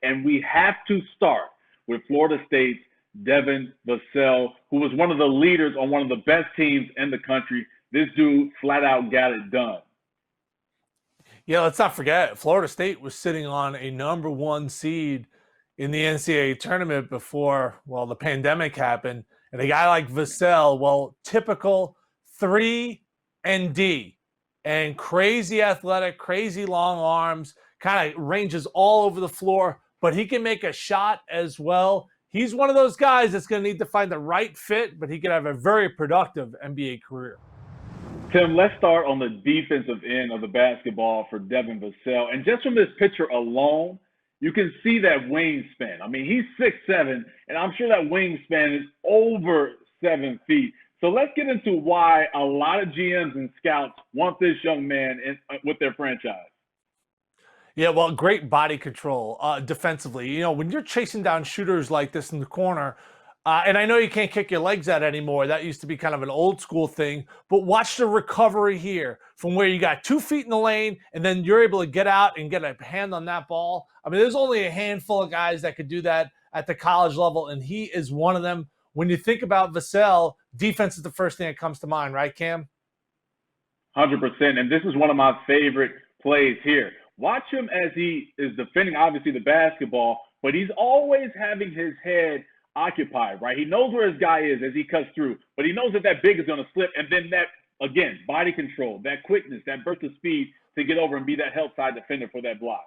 And we have to start with Florida State's Devin Vassell, who was one of the leaders on one of the best teams in the country. This dude flat out got it done. Yeah, let's not forget, Florida State was sitting on a #1 seed in the NCAA tournament before, well, the pandemic happened. And a guy like Vassell, well, typical 3 and D, and crazy athletic, crazy long arms, kind of ranges all over the floor, but he can make a shot as well. He's one of those guys that's going to need to find the right fit, but he could have a very productive NBA career. Tim, let's start on the defensive end of the basketball for Devin Vassell. And just from this picture alone, you can see that wingspan. I mean, he's 6'7", and I'm sure that wingspan is over 7 feet. So let's get into why a lot of GMs and scouts want this young man with their franchise. Yeah, well, great body control defensively. You know, when you're chasing down shooters like this in the corner, and I know you can't kick your legs out anymore. That used to be kind of an old school thing. But watch the recovery here from where you got 2 feet in the lane and then you're able to get out and get a hand on that ball. I mean, there's only a handful of guys that could do that at the college level, and he is one of them. When you think about Vassell, defense is the first thing that comes to mind, right, Cam? 100%. And this is one of my favorite plays here. Watch him as he is defending, obviously, the basketball, but he's always having his head occupied, right? He knows where his guy is as he cuts through, but he knows that that big is going to slip. And then that, again, body control, that quickness, that burst of speed to get over and be that help side defender for that block.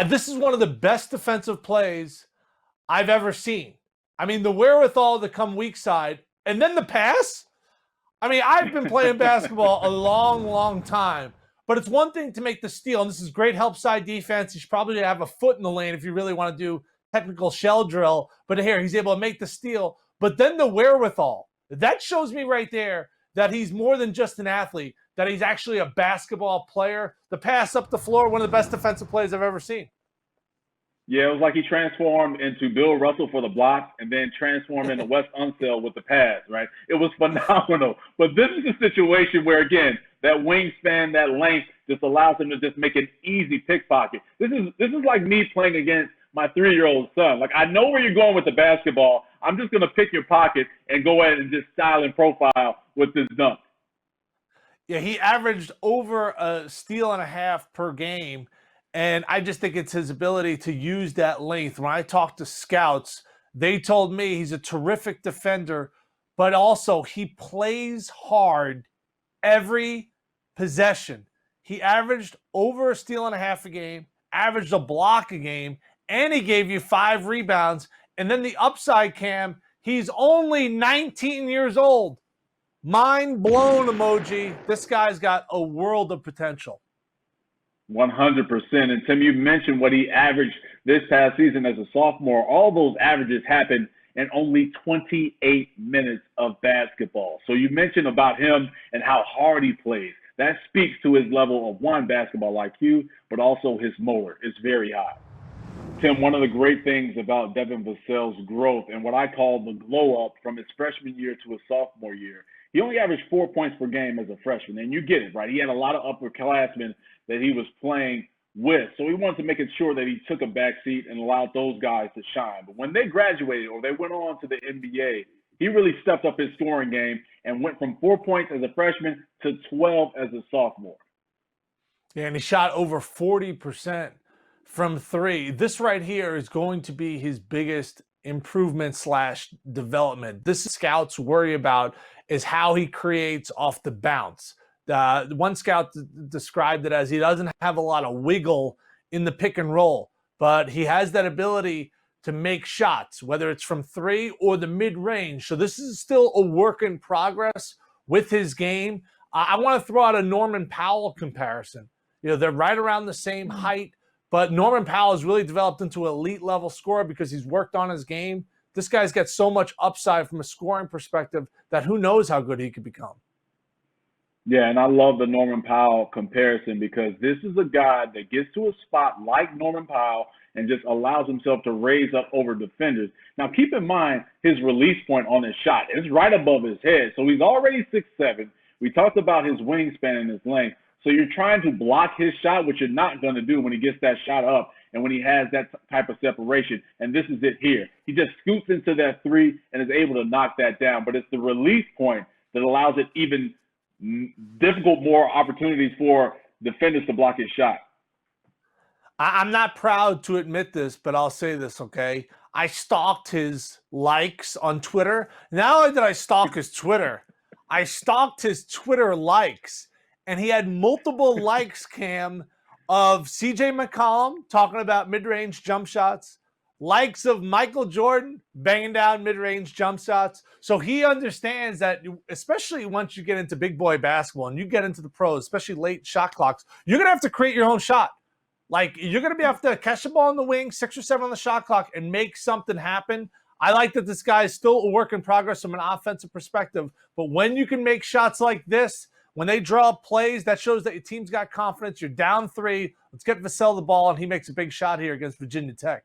This is one of the best defensive plays I've ever seen. I mean, the wherewithal to come weak side and then the pass. I mean, I've been playing basketball a long, long time, but it's one thing to make the steal. And this is great help side defense. You should probably have a foot in the lane if you really want to do technical shell drill, but here he's able to make the steal, but then the wherewithal. That shows me right there that he's more than just an athlete, that he's actually a basketball player. The pass up the floor, one of the best defensive plays I've ever seen. Yeah, it was like he transformed into Bill Russell for the block and then transformed into Wes Unseld with the pass, right? It was phenomenal. But this is a situation where, again, that wingspan, that length just allows him to just make an easy pickpocket. This is like me playing against my 3-year-old son. Like, I know where you're going with the basketball. I'm just going to pick your pocket and go ahead and just style and profile with this dunk. Yeah, he averaged over a steal and a half per game, and I just think it's his ability to use that length. When I talked to scouts, they told me he's a terrific defender, but also he plays hard every possession. He averaged over a steal and a half a game, averaged a block a game, and he gave you 5 rebounds. And then the upside, Cam, he's only 19 years old. Mind blown emoji. This guy's got a world of potential. 100%. And Tim, you mentioned what he averaged this past season as a sophomore. All those averages happened in only 28 minutes of basketball. So you mentioned about him and how hard he plays. That speaks to his level of, one, basketball IQ, but also his motor is very high. Tim, one of the great things about Devin Vassell's growth and what I call the glow up from his freshman year to his sophomore year, he only averaged 4 points per game as a freshman. And you get it, right? He had a lot of upperclassmen that he was playing with. So he wanted to make it sure that he took a back seat and allowed those guys to shine. But when they graduated or they went on to the NBA, he really stepped up his scoring game and went from 4 points as a freshman to 12 as a sophomore. Yeah, and he shot over 40% from 3. This right here is going to be his biggest improvement / development. This scouts worry about is how he creates off the bounce. One scout described it as he doesn't have a lot of wiggle in the pick and roll, but he has that ability to make shots, whether it's from 3 or the mid-range. So this is still a work in progress with his game. I want to throw out a Norman Powell comparison. You know, they're right around the same height, but Norman Powell has really developed into an elite level scorer because he's worked on his game. This guy's got so much upside from a scoring perspective that who knows how good he could become. Yeah, and I love the Norman Powell comparison because this is a guy that gets to a spot like Norman Powell and just allows himself to raise up over defenders. Now, keep in mind his release point on his shot. It's right above his head, so he's already 6'7". We talked about his wingspan and his length, So you're trying to block his shot, which you're not going to do when he gets that shot up and when he has that type of separation. And this is it here. He just scoots into that three and is able to knock that down. But it's the release point that allows it even difficult, more opportunities for defenders to block his shot. I'm not proud to admit this, but I'll say this, okay? I stalked his likes on Twitter. Not only did I stalk his Twitter, I stalked his Twitter likes. And he had multiple likes, Cam, of C.J. McCollum talking about mid-range jump shots, likes of Michael Jordan banging down mid-range jump shots. So he understands that, especially once you get into big boy basketball and you get into the pros, especially late shot clocks, you're going to have to create your own shot. Like, you're going to have to catch the ball on the wing, 6 or 7 on the shot clock, and make something happen. I like that this guy is still a work in progress from an offensive perspective. But when you can make shots like this, when they draw up plays, that shows that your team's got confidence. You're down 3. Let's get Vassell the ball, and he makes a big shot here against Virginia Tech.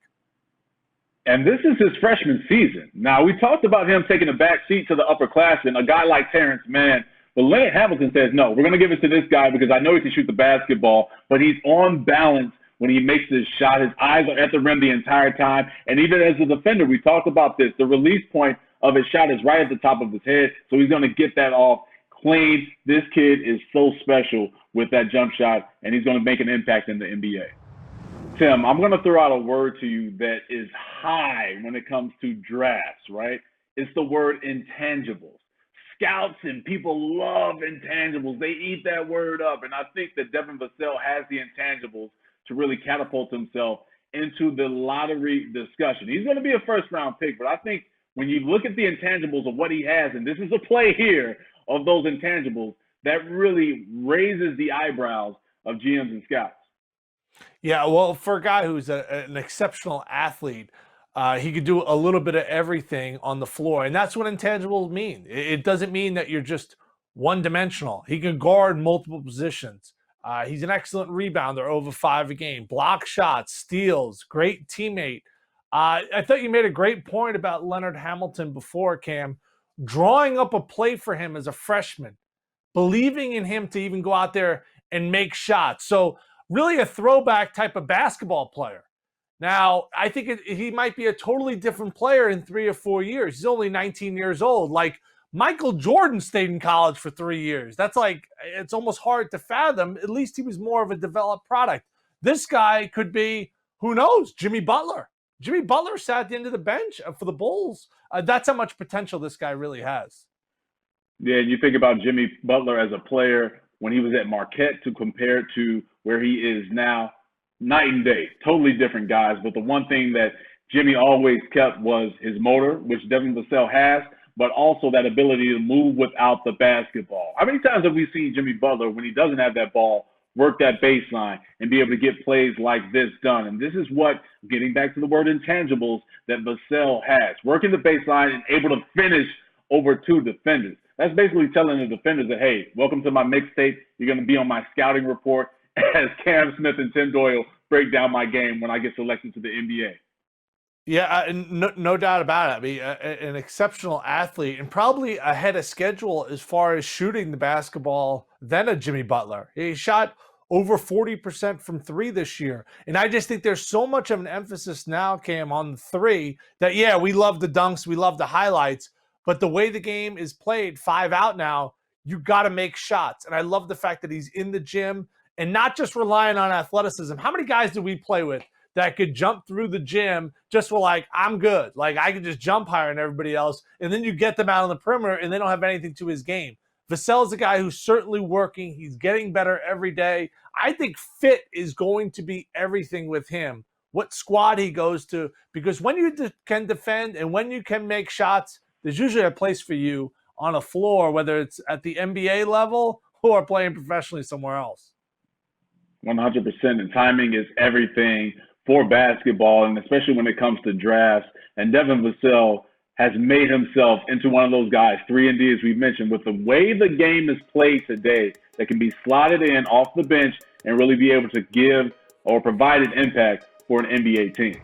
And this is his freshman season. Now, we talked about him taking a back seat to the upperclassmen, a guy like Terrence Mann. But Leonard Hamilton says, no, we're going to give it to this guy because I know he can shoot the basketball, but he's on balance when he makes this shot. His eyes are at the rim the entire time. And even as a defender, we talked about this. The release point of his shot is right at the top of his head, so he's going to get that off clean. This kid is so special with that jump shot, and he's going to make an impact in the NBA. Tim, I'm going to throw out a word to you that is high when it comes to drafts, right? It's the word intangibles. Scouts and people love intangibles. They eat that word up, and I think that Devin Vassell has the intangibles to really catapult himself into the lottery discussion. He's going to be a first-round pick, but I think when you look at the intangibles of what he has, and this is a play here of those intangibles, that really raises the eyebrows of GMs and scouts. Yeah, well, for a guy who's an exceptional athlete, he could do a little bit of everything on the floor. And that's what intangibles mean. It doesn't mean that you're just one-dimensional. He can guard multiple positions. He's an excellent rebounder, over 5 a game. Block shots, steals, great teammate. I thought you made a great point about Leonard Hamilton before, Cam. Drawing up a play for him as a freshman, believing in him to even go out there and make shots. So really a throwback type of basketball player. Now, I think he might be a totally different player in 3 or 4 years. He's only 19 years old. Like, Michael Jordan stayed in college for 3 years. That's like, it's almost hard to fathom. At least he was more of a developed product. This guy could be, who knows, Jimmy Butler. Jimmy Butler sat at the end of the bench for the Bulls. That's how much potential this guy really has. Yeah, and you think about Jimmy Butler as a player when he was at Marquette to compare it to where he is now, night and day, totally different guys. But the one thing that Jimmy always kept was his motor, which Devin Vassell has, but also that ability to move without the basketball. How many times have we seen Jimmy Butler, when he doesn't have that ball, work that baseline and be able to get plays like this done? And this is what, getting back to the word intangibles, that Vassell has. Working the baseline and able to finish over 2 defenders. That's basically telling the defenders that, hey, welcome to my mixtape. You're going to be on my scouting report as Cam Smith and Tim Doyle break down my game when I get selected to the NBA. Yeah, no doubt about it. I mean, an exceptional athlete and probably ahead of schedule as far as shooting the basketball than a Jimmy Butler. He shot over 40% from 3 this year. And I just think there's so much of an emphasis now, Cam, on the 3 that, yeah, we love the dunks, we love the highlights, but the way the game is played, 5 out now, you got to make shots. And I love the fact that he's in the gym and not just relying on athleticism. How many guys do we play with that could jump through the gym just for like, I'm good. Like, I can just jump higher than everybody else. And then you get them out on the perimeter and they don't have anything to his game. Vassell is a guy who's certainly working. He's getting better every day. I think fit is going to be everything with him, what squad he goes to, because when you can defend and when you can make shots, there's usually a place for you on a floor, whether it's at the NBA level or playing professionally somewhere else. 100%. And timing is everything for basketball, and especially when it comes to drafts. And Devin Vassell has made himself into one of those guys, 3-and-D, as we mentioned, with the way the game is played today, that can be slotted in off the bench and really be able to give or provide an impact for an NBA team.